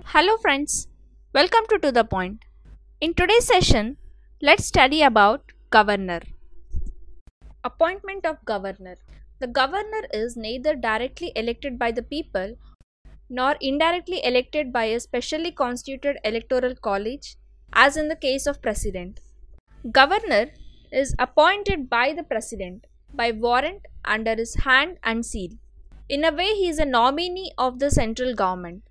Hello friends, welcome to the Point. In today's session, let's study about Governor. Appointment of Governor. The Governor is neither directly elected by the people nor indirectly elected by a specially constituted electoral college, as in the case of President. Governor is appointed by the President by warrant under his hand and seal. In a way, he is a nominee of the central government.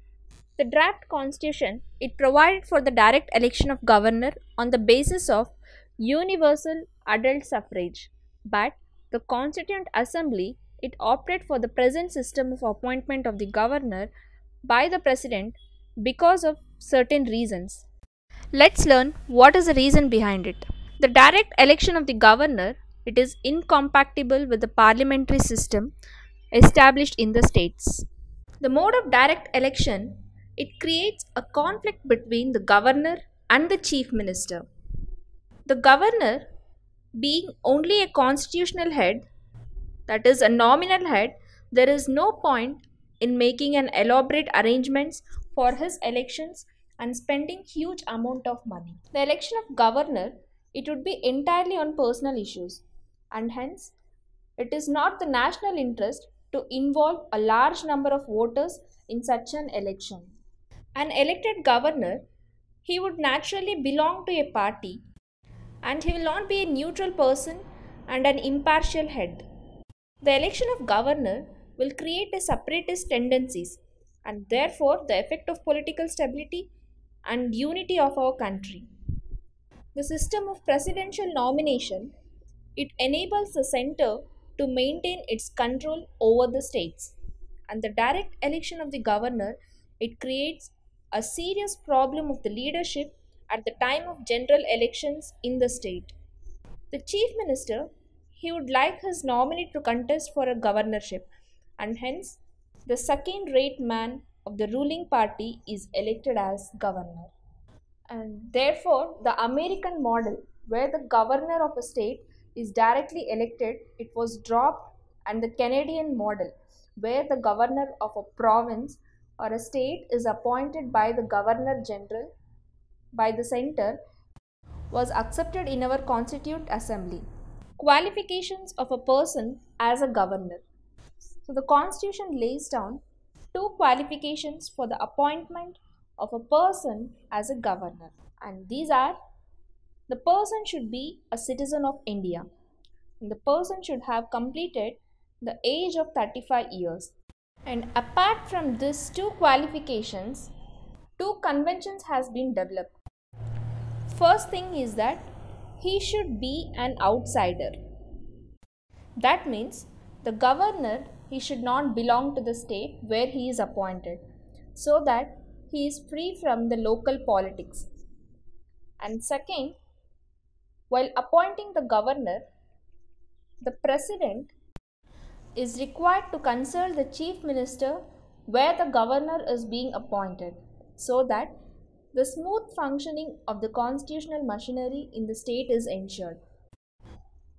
The draft constitution, it provided for the direct election of governor on the basis of universal adult suffrage, but the Constituent Assembly, it opted for the present system of appointment of the governor by the president because of certain reasons. Let's learn what is the reason behind it. The direct election of the governor, it is incompatible with the parliamentary system established in the states. The mode of direct election, it creates a conflict between the governor and the chief minister. The governor, being only a constitutional head, that is a nominal head, there is no point in making an elaborate arrangements for his elections and spending huge amount of money. The election of governor, it would be entirely on personal issues, and hence it is not the national interest to involve a large number of voters in such an election. An elected governor, he would naturally belong to a party, and he will not be a neutral person and an impartial head. The election of governor will create a separatist tendencies and therefore the effect of political stability and unity of our country. The system of presidential nomination, it enables the center to maintain its control over the states, and the direct election of the governor, it creates a serious problem of the leadership at the time of general elections in the state. The chief minister, he would like his nominee to contest for a governorship, and hence the second-rate man of the ruling party is elected as governor. And therefore, the American model, where the governor of a state is directly elected, it was dropped, and the Canadian model, where the governor of a province or a state is appointed by the governor general by the center, was accepted in our Constituent Assembly. Qualifications of a person as a governor. So the Constitution lays down two qualifications for the appointment of a person as a governor, and these are: the person should be a citizen of India, and the person should have completed the age of 35 years. And apart from these two qualifications, two conventions has been developed. First thing is that he should be an outsider. That means the governor, he should not belong to the state where he is appointed, so that he is free from the local politics. And second, while appointing the governor, the president is required to consult the chief minister where the governor is being appointed, so that the smooth functioning of the constitutional machinery in the state is ensured.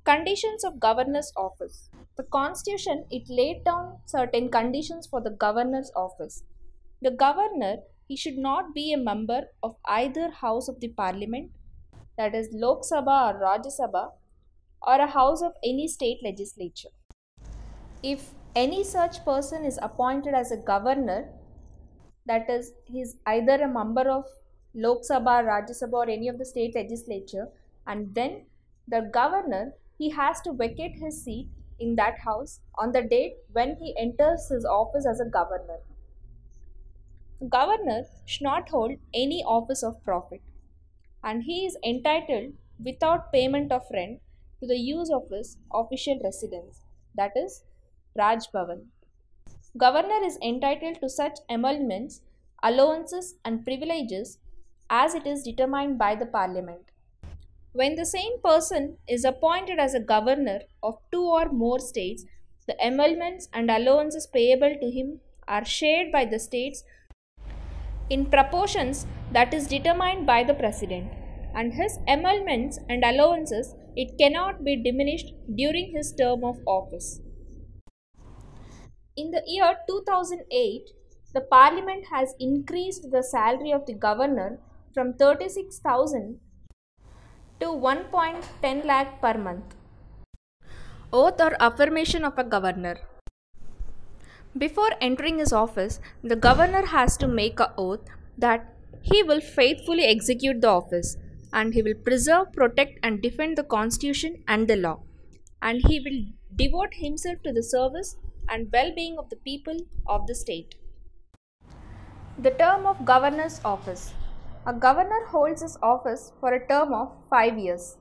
Conditions of governor's office. The constitution, it laid down certain conditions for the governor's office. The governor, he should not be a member of either house of the parliament, that is Lok Sabha or Rajya Sabha, or a house of any state legislature. If any such person is appointed as a governor, that is, he is either a member of Lok Sabha, Rajya Sabha or any of the state legislature, and then the governor, he has to vacate his seat in that house on the date when he enters his office as a governor. Governor should not hold any office of profit, and he is entitled without payment of rent to the use of his official residence, that is Raj Bhavan. Governor is entitled to such emoluments, allowances and privileges as it is determined by the parliament. When the same person is appointed as a governor of two or more states, the emoluments and allowances payable to him are shared by the states in proportions that is determined by the president, and his emoluments and allowances, it cannot be diminished during his term of office. In the year 2008, the Parliament has increased the salary of the governor from 36,000 to 1.10 lakh per month. Oath or affirmation of a governor. Before entering his office, the governor has to make an oath that he will faithfully execute the office and he will preserve, protect and defend the constitution and the law, and he will devote himself to the service and well-being of the people of the state. The term of governor's office. A governor holds his office for a term of 5 years.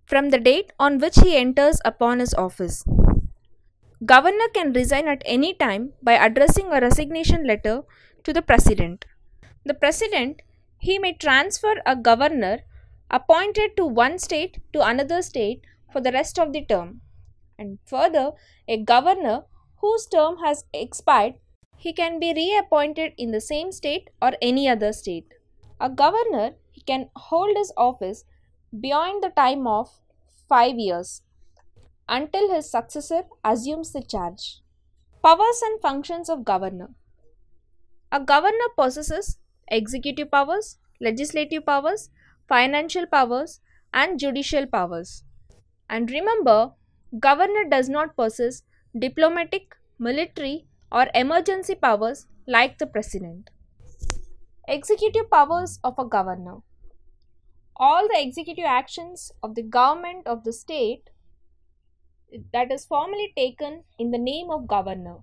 From the date on which he enters upon his office. Governor can resign at any time by addressing a resignation letter to the President. The President, he may transfer a governor appointed to one state to another state for the rest of the term. And further, a governor whose term has expired, he can be reappointed in the same state or any other state. A governor, he can hold his office beyond the time of 5 years until his successor assumes the charge. Powers and functions of governor. A governor possesses executive powers, legislative powers, financial powers and judicial powers. And remember, governor does not possess diplomatic, military or emergency powers like the president. Executive powers of a governor. All the executive actions of the government of the state that is formally taken in the name of governor.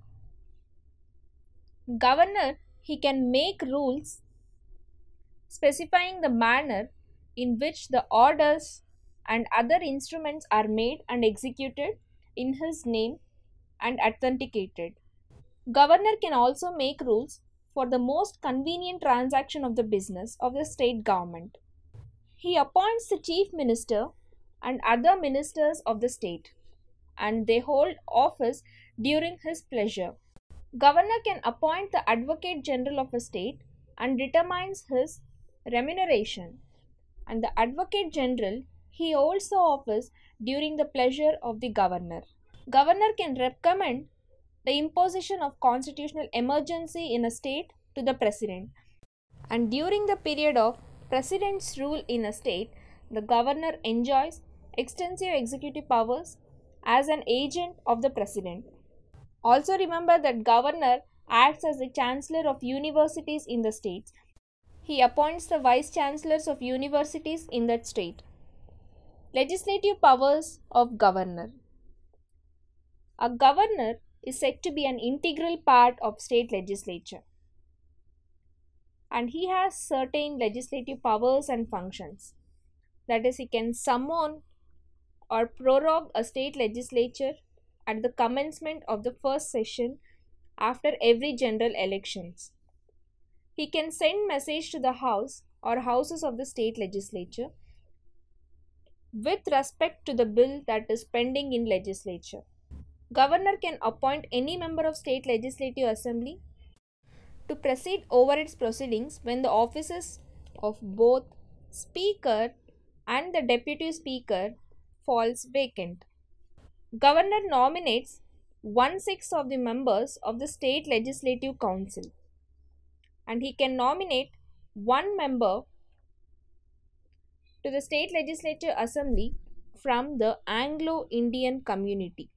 Governor, he can make rules specifying the manner in which the orders and other instruments are made and executed in his name and authenticated. Governor can also make rules for the most convenient transaction of the business of the state government. He appoints the chief minister and other ministers of the state, and they hold office during his pleasure. Governor can appoint the advocate general of a state and determines his remuneration, and the advocate general, he holds the office during the pleasure of the governor. Governor can recommend the imposition of constitutional emergency in a state to the president, and during the period of president's rule in a state, the governor enjoys extensive executive powers as an agent of the president. Also remember that governor acts as the chancellor of universities in the states. He appoints the vice chancellors of universities in that state. Legislative powers of governor. A governor is said to be an integral part of state legislature, and he has certain legislative powers and functions. That is, he can summon or prorogue a state legislature at the commencement of the first session after every general elections. He can send message to the house or houses of the state legislature with respect to the bill that is pending in legislature. Governor can appoint any member of state legislative assembly to preside over its proceedings when the offices of both speaker and the deputy speaker falls vacant. Governor nominates 1/6 of the members of the state legislative council, and he can nominate one member to the state legislative assembly from the Anglo-Indian community.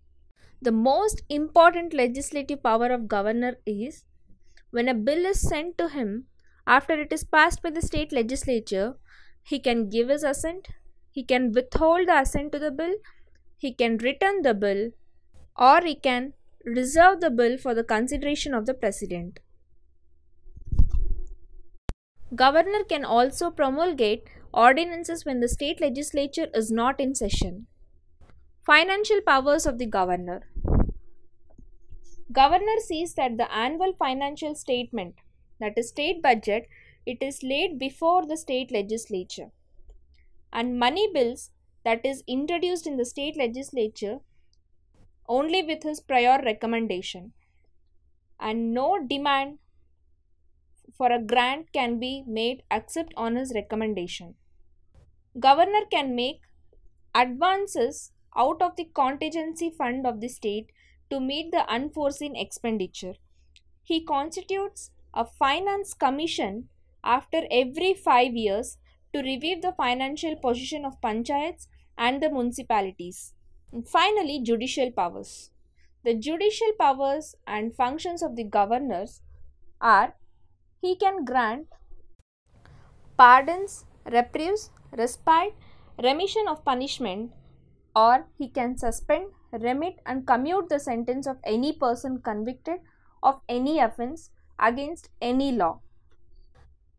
The most important legislative power of governor is when a bill is sent to him after it is passed by the state legislature, he can give his assent, he can withhold the assent to the bill, he can return the bill, or he can reserve the bill for the consideration of the president. Governor can also promulgate ordinances when the state legislature is not in session. Financial powers of the governor. Governor sees that the annual financial statement, that is state budget, it is laid before the state legislature, and money bills that is introduced in the state legislature only with his prior recommendation, and no demand for a grant can be made except on his recommendation. Governor can make advances out of the contingency fund of the state to meet the unforeseen expenditure. He constitutes a finance commission after every 5 years to review the financial position of panchayats and the municipalities. And finally, judicial powers. The judicial powers and functions of the governors are: he can grant pardons, reprieves, respite, remission of punishment, or he can suspend, remit and commute the sentence of any person convicted of any offence against any law.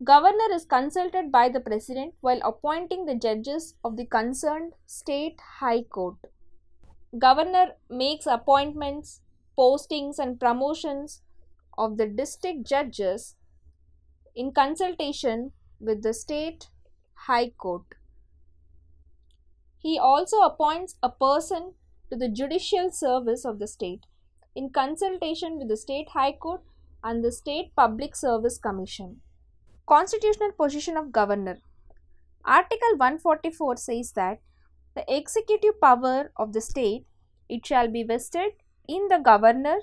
Governor is consulted by the President while appointing the judges of the concerned state high court. Governor makes appointments, postings and promotions of the district judges in consultation with the state high court. He also appoints a person to the judicial service of the state in consultation with the state high court and the state public service commission. Constitutional position of governor. Article 144 says that the executive power of the state, it shall be vested in the governor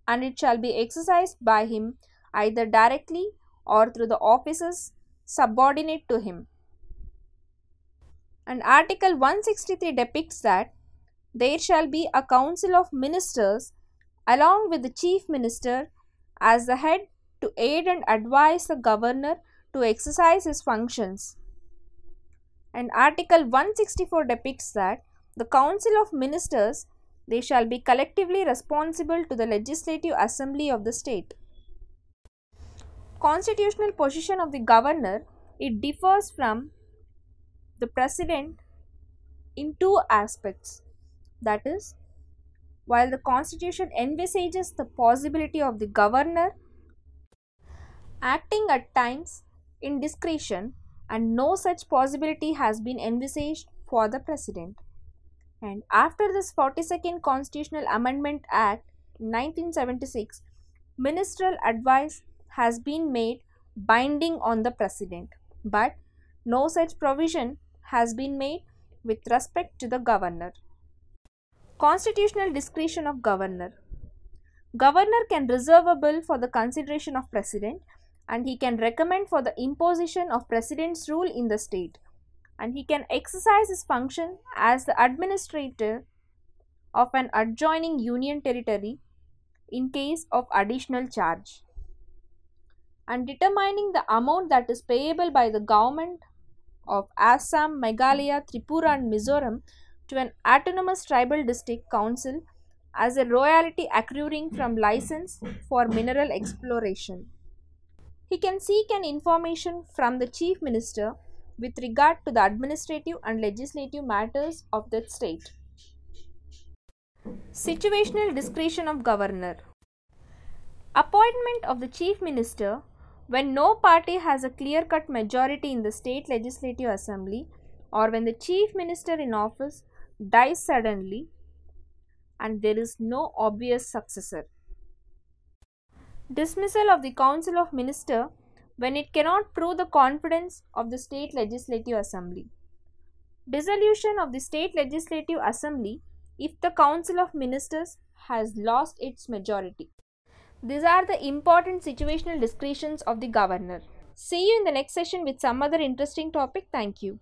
and it shall be exercised by him either directly or through the officers subordinate to him. And Article 163 depicts that there shall be a council of ministers along with the chief minister as the head to aid and advise the governor to exercise his functions. And Article 164 depicts that the council of ministers, they shall be collectively responsible to the legislative assembly of the state. Constitutional position of the governor, it differs from the president in two aspects. That is, while the constitution envisages the possibility of the governor acting at times in discretion, and no such possibility has been envisaged for the president. And after this 42nd Constitutional Amendment Act 1976, ministerial advice has been made binding on the president, but no such provision has been made with respect to the governor. Constitutional discretion of governor. Governor can reserve a bill for the consideration of president, and he can recommend for the imposition of president's rule in the state, and he can exercise his function as the administrator of an adjoining union territory in case of additional charge, and determining the amount that is payable by the government of Assam, Meghalaya, Tripura and Mizoram to an autonomous tribal district council as a royalty accruing from license for mineral exploration. He can seek an information from the chief minister with regard to the administrative and legislative matters of that state. Situational discretion of governor. Appointment of the chief minister when no party has a clear-cut majority in the state legislative assembly, or when the chief minister in office dies suddenly and there is no obvious successor. Dismissal of the council of minister when it cannot prove the confidence of the state legislative assembly. Dissolution of the state legislative assembly if the council of ministers has lost its majority. These are the important situational discretions of the governor. See you in the next session with some other interesting topic. Thank you.